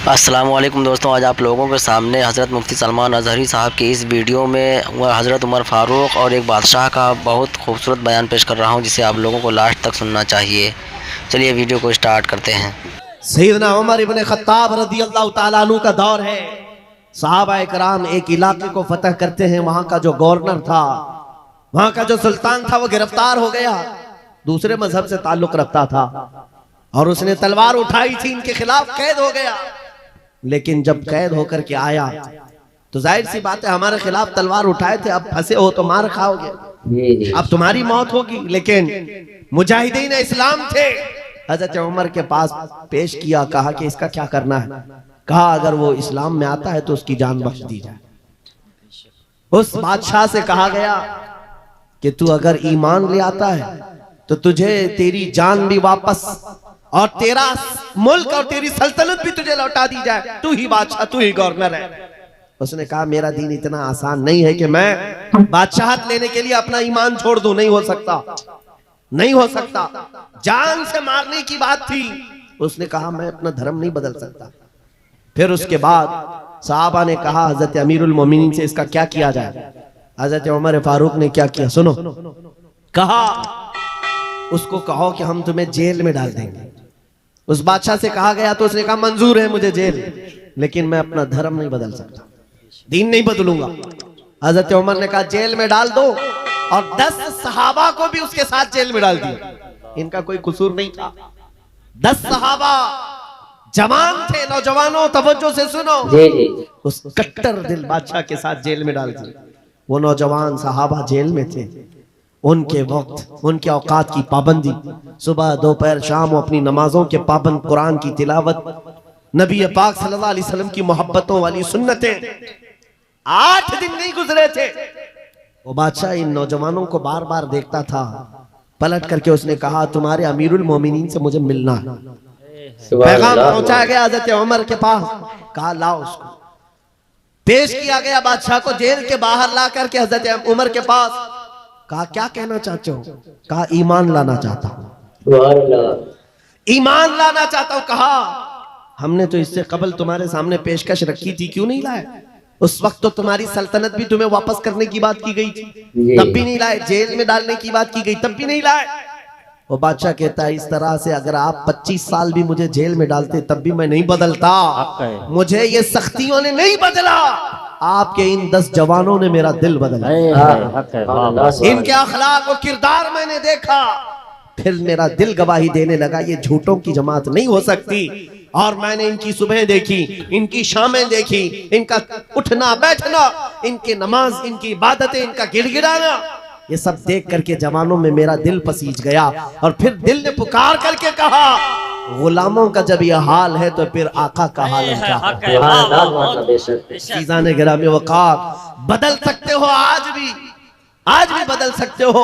अस्सलामुअलैकुम दोस्तों, आज आप लोगों के सामने हज़रत मुफ्ती सलमान अज़हरी साहब की इस वीडियो में हज़रत उमर फ़ारूक और एक बादशाह का बहुत खूबसूरत बयान पेश कर रहा हूं, जिसे आप लोगों को लास्ट तक सुनना चाहिए। चलिए वीडियो को स्टार्ट करते हैं। सैयदना उमर इब्न खत्ताब रज़ियल्लाहु ताला अन्हु का दौर है। सहाबा कराम एक इलाके को फतह करते हैं। वहां का जो गवर्नर था, वहां का जो सुल्तान था, वो गिरफ्तार हो गया। दूसरे मजहब से ताल्लुक रखता था और उसने तलवार उठाई थी, इनके खिलाफ कैद हो गया। लेकिन जब कैद होकर के आया तो जाहिर सी बात है, हमारे खिलाफ तलवार उठाए थे, अब फंसे हो तो मार खाओगे, अब तुम्हारी मौत होगी। लेकिन मुजाहिदीन इस्लाम थे, हजरत उमर के पास पेश किया, कहा कि इसका क्या करना है। कहा अगर वो इस्लाम में आता है तो उसकी जान बख्श दी जाए। उस बादशाह से कहा गया कि तू अगर ईमान ले आता है तो तुझे तेरी जान भी वापस और तेरा मुल्क और तेरी सल्तनत भी तुझे लौटा दी जाए, तू ही बादशाह, तू ही गवर्नर है। उसने कहा मेरा दीन इतना आसान नहीं है कि मैं बादशाहत लेने के लिए अपना ईमान छोड़ दूं, नहीं हो सकता, नहीं हो सकता। जान से मारने की बात थी। उसने कहा मैं अपना धर्म नहीं बदल सकता। फिर उसके बाद साहबा ने कहा हजरत अमीरुल मोमिनीन से इसका क्या किया जाए। हजरत उमर फारूक ने क्या किया सुनो। कहा उसको कहो कि हम तुम्हें जेल में डाल देंगे। उस बादशाह से कहा गया तो उसने कहा मंजूर है मुझे जेल, लेकिन मैं अपना धर्म नहीं बदल सकता, दीन नहीं बदलूंगा। हजरत उमर ने कहा जेल में डाल दो, और 10 सहाबा को भी उसके साथ जेल में डाल दिया। इनका कोई कसूर नहीं था। 10 सहाबा जवान थे। नौजवानों तवज्जो से सुनो, उस कट्टर दिल बादशाह के साथ जेल में डाल दिया। वो नौजवान सहाबा जेल में थे। उनके वक्त, उनके औकात की पाबंदी, सुबह दोपहर शाम वो अपनी नमाजों के पाबंद, कुरान की तिलावत, नबी पाक सल्लल्लाहु अलैहि वसल्लम की मोहब्बतों वाली सुन्नतें। 8 दिन नहीं गुजरे थे। वो बादशाह इन नौजवानों को बार बार देखता था। पलट करके उसने कहा तुम्हारे अमीरुल मोमिनीन से मुझे मिलना है। पैगाम पहुंचाया गया हजरत उमर के पास। कहा लाओ उसको। पेश किया गया बादशाह को, जेल के बाहर ला करके हजरत उमर के पास। कहा क्या कहना चाहते हो। कहा ईमान लाना चाहता हूं, ईमान लाना चाहता हूं। कहा हमने तो इससे कबल तुम्हारे सामने पेशकश रखी थी, क्यों नहीं लाए। उस वक्त तो तुम्हारी सल्तनत भी तुम्हें वापस करने की बात की गई थी, तब भी नहीं लाए। जेल में डालने की बात की गई, तब भी नहीं लाए। वो बादशाह कहता है इस तरह से अगर आप 25 साल भी मुझे जेल में डालते तब भी मैं नहीं बदलता। मुझे ये सख्तियों ने नहीं बदला, आपके इन 10 जवानों ने मेरा दिल बदला। इनके अखलाक और किरदार मैंने देखा, फिर मेरा दिल गवाही देने लगा ये झूठों की जमात नहीं हो सकती। और मैंने इनकी सुबह देखी, इनकी शामें देखी, इनका उठना बैठना, इनकी नमाज, इनकी इबादतें, इनका गिड़गिड़ाना, ये सब देख करके जवानों में मेरा दिल पसीज गया। और फिर दिल ने पुकार करके कहा गुलामों का जब यह हाल है तो फिर आका का हाल क्या है। गिरामी वक़ार, बदल सकते हो आज भी बदल सकते हो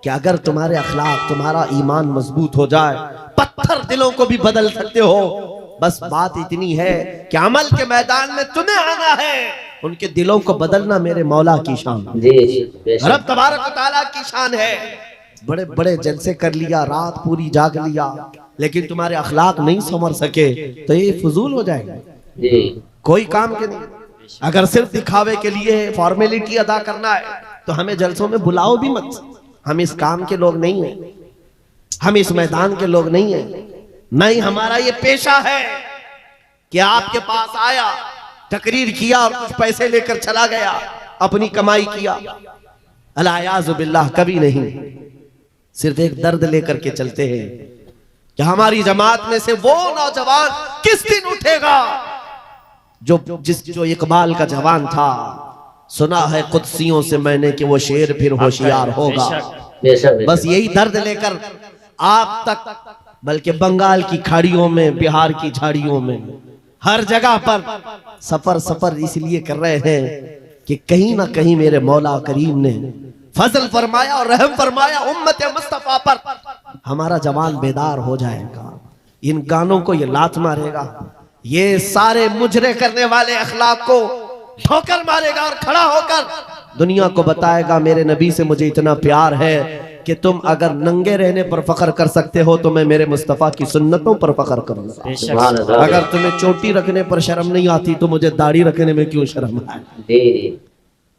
कि अगर तुम्हारे अखलाक, तुम्हारा ईमान मजबूत हो जाए, पत्थर दिलों को भी बदल सकते हो। बस बात इतनी है कि अमल के मैदान में तुम्हें आना है, उनके दिलों को बदलना मेरे मौला की शान, रब तबारक व तआला की शान है। बड़े बड़े जलसे कर लिया, रात पूरी जाग लिया, लेकिन तुम्हारे अखलाक नहीं संवर सके तो ये फजूल हो जाएगा, कोई काम के नहीं। अगर सिर्फ दिखावे के लिए फॉर्मेलिटी अदा करना है तो हमें जलसों में बुलाओ भी मत। हम इस काम के लोग नहीं हैं, हम इस मैदान के लोग नहीं हैं। नहीं, हमारा ये पेशा है कि आपके पास आया, तकरीर किया और कुछ पैसे लेकर चला गया, अपनी कमाई किया। अलायाज़ु बिल्लाह, कभी नहीं। सिर्फ एक दर्द लेकर के चलते हैं कि हमारी जमात में से वो नौजवान किस दिन उठेगा जो इकबाल का जवान था। सुना है कुदसियों से मैंने कि वो शेर फिर होशियार होगा। बस यही दर्द लेकर आप तक, बल्कि बंगाल की खाड़ियों में, बिहार की झाड़ियों में, हर जगह पर सफर इसलिए कर रहे हैं कि कहीं ना कहीं मेरे मौला करीम ने फजल फरमाया और रहम फरमाया उम्मत मुस्तफा पर। हमारा जवान बेदार हो जाएगा, इन गानों को ये लात मारेगा, ये सारे मुजरे करने वाले अखलाक को ठोकर मारेगा और खड़ा होकर दुनिया को बताएगा मेरे नबी से मुझे इतना प्यार है कि तुम अगर नंगे रहने पर फख्र कर सकते हो तो मैं मेरे मुस्तफ़ा की सुन्नतों पर फख्र करूंगा। अगर तुम्हें चोटी रखने पर शर्म नहीं आती तो मुझे दाढ़ी रखने में क्यों शर्म आए?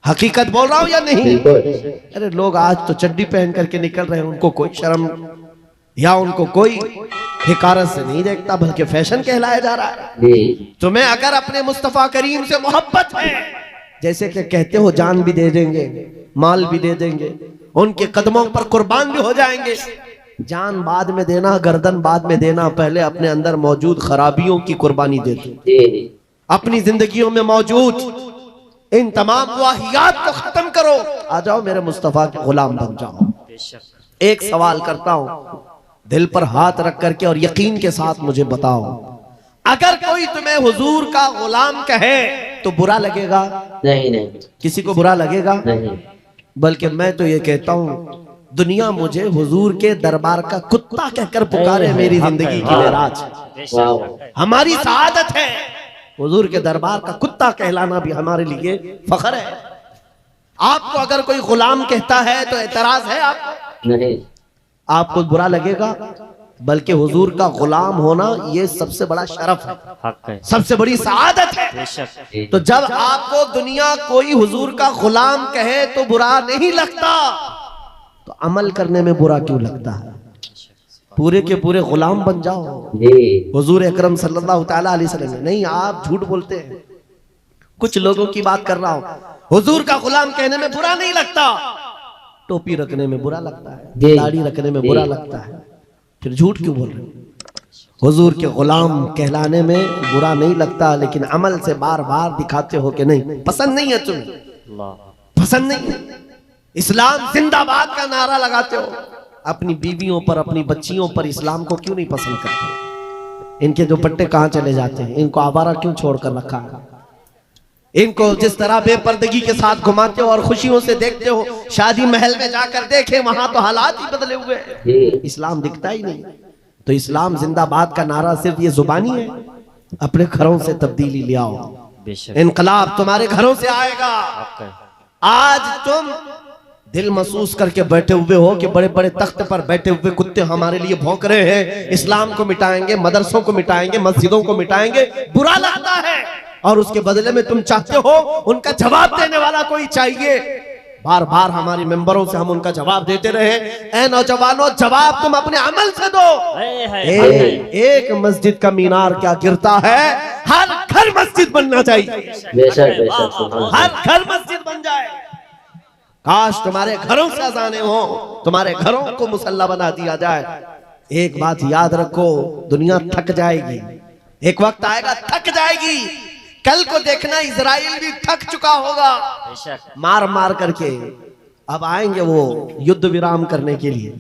हकीकत बोल रहा हूं या नहीं? अरे लोग आज तो चड्डी पहन करके निकल रहे हैं, उनको कोई शर्म या उनको कोई हिकारत से नहीं देखता, बल्कि फैशन कहलाया जा रहा है। तुम्हें अगर अपने मुस्तफ़ा करीम से मोहब्बत है, जैसे कि कहते हो जान भी दे देंगे, माल भी दे देंगे, उनके कदमों पर कुर्बान भी हो जाएंगे। जान बाद में देना, गर्दन बाद में देना, पहले अपने अंदर मौजूद खराबियों की कुर्बानी दे दो। अपनी जिंदगियों में मौजूद इन तमाम वाहियात को खत्म करो, आ जाओ मेरे मुस्तफ़ा के गुलाम बन जाओ। एक सवाल करता हूं, दिल पर हाथ रख करके और यकीन के साथ मुझे बताओ, अगर कोई तुम्हें हुजूर का गुलाम कहे तो बुरा लगेगा? नहीं। किसी को बुरा लगेगा? नहीं। बल्कि मैं तो ये कहता हूँ, दुनिया मुझे हुजूर के दरबार का कुत्ता कहकर पुकारे, मेरी जिंदगी की मेराज, हमारी सआदत है। हुजूर के दरबार का कुत्ता कहलाना भी हमारे लिए फख्र है। आपको अगर कोई गुलाम कहता है तो एतराज है आपको? नहीं। आपको बुरा लगेगा? बल्कि हुजूर का गुलाम होना ये सबसे बड़ा शरफ है, सबसे बड़ी सआदत है। तो जब आपको दुनिया कोई हुजूर का गुलाम कहे तो बुरा नहीं लगता, तो अमल करने में बुरा क्यों लगता है? पूरे के पूरे गुलाम बन जाओ हुजूर अकरम सल्लल्लाहु तआला अलैहि वसल्लम। नहीं, आप झूठ बोलते हैं। कुछ लोगों की बात कर रहा हूं। हुजूर का गुलाम कहने में बुरा नहीं लगता, टोपी रखने में बुरा लगता है, दाढ़ी रखने में बुरा लगता है, फिर झूठ क्यों बोल रहे हैं? हुजूर के गुलाम कहलाने में बुरा नहीं लगता, लेकिन अमल से बार बार दिखाते हो कि नहीं, पसंद नहीं है तुम्हें, पसंद नहीं है। इस्लाम जिंदाबाद का नारा लगाते हो, अपनी बीवियों पर, अपनी बच्चियों पर इस्लाम को क्यों नहीं पसंद करते? इनके दुपट्टे कहां चले जाते हैं? इनको आवारा क्यों छोड़कर रखा है? इनको जिस तरह बेपर्दगी के साथ घुमाते हो और खुशियों से देखते हो, शादी महल में जाकर देखे, वहां तो हालात ही बदले हुए हैं, इस्लाम दिखता ही नहीं। तो इस्लाम जिंदाबाद का नारा सिर्फ ये जुबानी है? अपने घरों से तब्दीली ले आओ, इनकलाब तुम्हारे घरों से आएगा। आज तुम दिल महसूस करके बैठे हुए हो कि बड़े बड़े तख्त पर बैठे हुए कुत्ते हमारे लिए भौंक रहे हैं, इस्लाम को मिटाएंगे, मदरसों को मिटाएंगे, मस्जिदों को मिटाएंगे, बुरा लगता है। और उसके बदले में तुम चाहते हो उनका जवाब देने वाला कोई चाहिए। बार बार हमारी मेंबरों से हम उनका जवाब देते रहे। ए नौजवानों, जवाब तुम अपने अमल से दो। एक मस्जिद का मीनार क्या गिरता है, हर घर मस्जिद बनना चाहिए, हर घर मस्जिद बन जाए। काश तुम्हारे घरों से अजाने हो, तुम्हारे घरों को मुसल्ला बना दिया जाए। एक बात याद रखो, दुनिया थक जाएगी, एक वक्त आएगा थक जाएगी। कल को देखना, इजराइल भी थक चुका होगा मार मार करके। अब आएंगे वो युद्ध विराम करने के लिए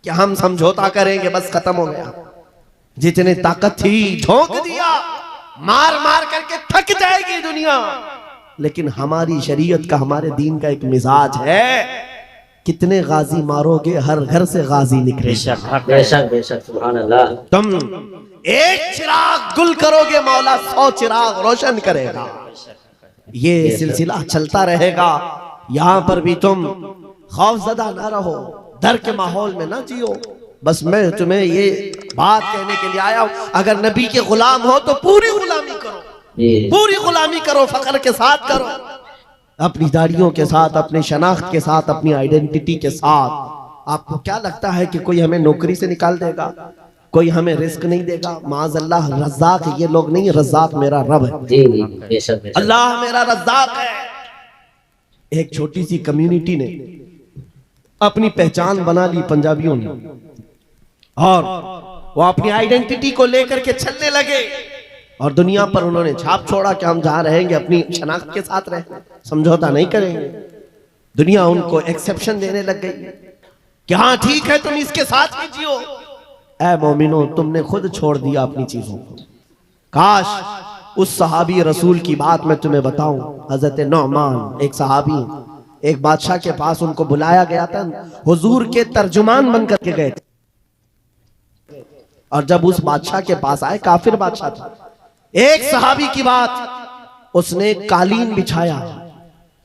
कि हम समझौता करेंगे, बस खत्म हो गया। जितनी ताकत थी झोंक दिया, मार मार करके थक जाएगी दुनिया। लेकिन हमारी शरीयत का, हमारे दीन का एक मिजाज है, कितने गाजी मारोगे, हर घर से गाजी निकले। बेशक सुभान अल्लाह। तुम एक चिराग गुल करोगे, मौला 100 चिराग रोशन करेगा। ये सिलसिला चलता रहेगा। यहाँ पर भी तुम खौफजदा ना रहो, डर के माहौल में ना जियो। बस मैं तुम्हें ये बात कहने के लिए आया हूं, अगर नबी के गुलाम हो तो पूरी गुलामी करो, पूरी गुलामी करो, फख्र के साथ करो, अपनी दाढ़ियों के साथ, अपनी शनाख्त के साथ, अपनी आइडेंटिटी के साथ। आपको क्या लगता है कि कोई हमें नौकरी से निकाल देगा, कोई हमें रिस्क नहीं देगा? माज़अल्लाह, रज़्ज़ाक़ ये लोग नहीं, रज़्ज़ाक़ मेरा रब है, अल्लाह मेरा रज़्ज़ाक़ है। एक छोटी सी कम्युनिटी ने अपनी पहचान बना ली पंजाबियों ने, और वो अपनी आइडेंटिटी को लेकर के चलने लगे, और दुनिया पर उन्होंने छाप छोड़ा कि हम जहां रहेंगे अपनी शनाख्त के साथ रहेंगे, समझौता नहीं करेंगे। दुनिया उनको एक्सेप्शन देने लग गई कि हाँ ठीक है, तुम इसके साथ भी जियो। ऐ मोमिनो, तुमने खुद छोड़ दिया अपनी चीजों को। काश उस सहाबी रसूल की बात मैं तुम्हें बताऊं। हजरत नौमान, एक सहाबी, एक बादशाह के पास उनको बुलाया गया था, हुजूर के तर्जुमान बन करके गए थे। और जब उस बादशाह के पास आए, काफिर बादशाह था, एक सहाबी की बात, उसने कालीन बिछाया,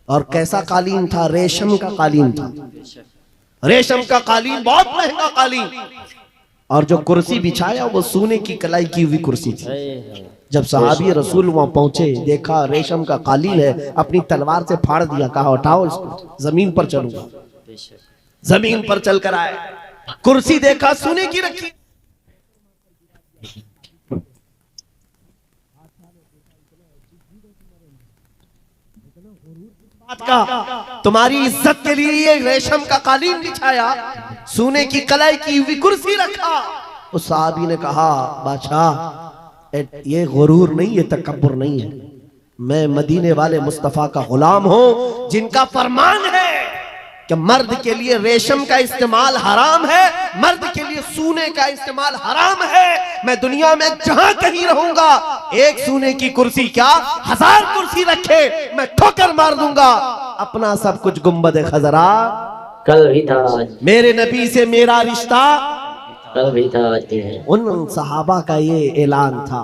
और कैसा कालीन था? रेशम का कालीन था। रेशम का कालीन, बहुत महंगा कालीन, और जो कुर्सी बिछाया वो सोने की कलाई की हुई कुर्सी थी। जब सहाबी रसूल वहां पहुंचे, देखा रेशम का कालीन है, अपनी तलवार से फाड़ दिया, कहा उठाओ इसको, जमीन पर चलूंगा। जमीन पर चलकर आए, कुर्सी देखा सोने की रखी, का तुम्हारी इज्जत के लिए ये रेशम का कालीन बिछाया, सोने की कलाई की हुई कुर्सी रखा। उस साहबी ने कहा, बादशाह ये गुरूर नहीं, ये तकब्बुर नहीं है, मैं मदीने वाले मुस्तफा का गुलाम हूं, जिनका फरमान है कि मर्द के लिए रेशम का इस्तेमाल हराम है, मर्द के लिए सोने का इस्तेमाल हराम है। मैं दुनिया में जहां कहीं रहूंगा, एक सोने की कुर्सी क्या 1000 कुर्सी रखे, मैं ठोकर मार दूंगा। अपना सब कुछ गुंबद खजरा कल भी था, मेरे नबी से मेरा रिश्ता कल भी था। उन सहाबा का ये ऐलान था,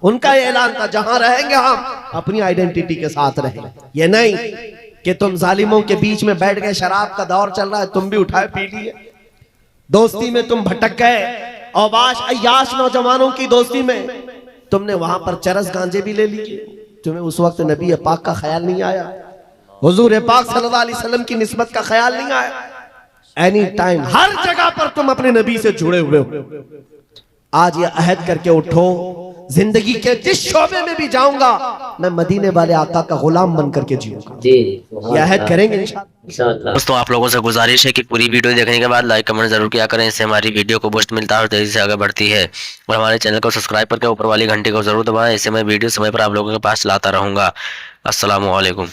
उनका ये ऐलान था, जहां रहेंगे हम अपनी आइडेंटिटी के साथ रहेंगे। ये नहीं कि तुम जालिमों के बीच में बैठ गए, शराब का दौर चल रहा है, तुम भी उठाए पी लिए, दोस्ती में तुम भटक गए, औबाश अय्याश नौजवानों की दोस्ती में तुमने वहां पर चरस गांजे भी ले लिए, तुम्हें उस वक्त नबी पाक का ख्याल नहीं आया, हुजूर पाक सल्लल्लाहु अलैहि वसल्लम की निस्बत का ख्याल नहीं आया। एनी टाइम हर जगह पर तुम अपने नबी से जुड़े हुए हो। आज ये अहद करके उठो, जिंदगी के जिस शोबे में भी जाऊंगा मैं मदीने वाले आका का गुलाम बन करके जीऊंगा। जी, ये अहद करेंगे इंशाअल्लाह। दोस्तों आप लोगों से गुजारिश है कि पूरी वीडियो देखने के बाद लाइक कमेंट जरूर किया करें, इससे हमारी वीडियो को बूस्ट मिलता है और तेजी से आगे बढ़ती है। और हमारे चैनल को सब्सक्राइब करके ऊपर वाली घंटी को जरूर दबाएं, इससे मैं वीडियो समय पर आप लोगों के पास लाता रहूंगा। अस्सलामु अलैकुम।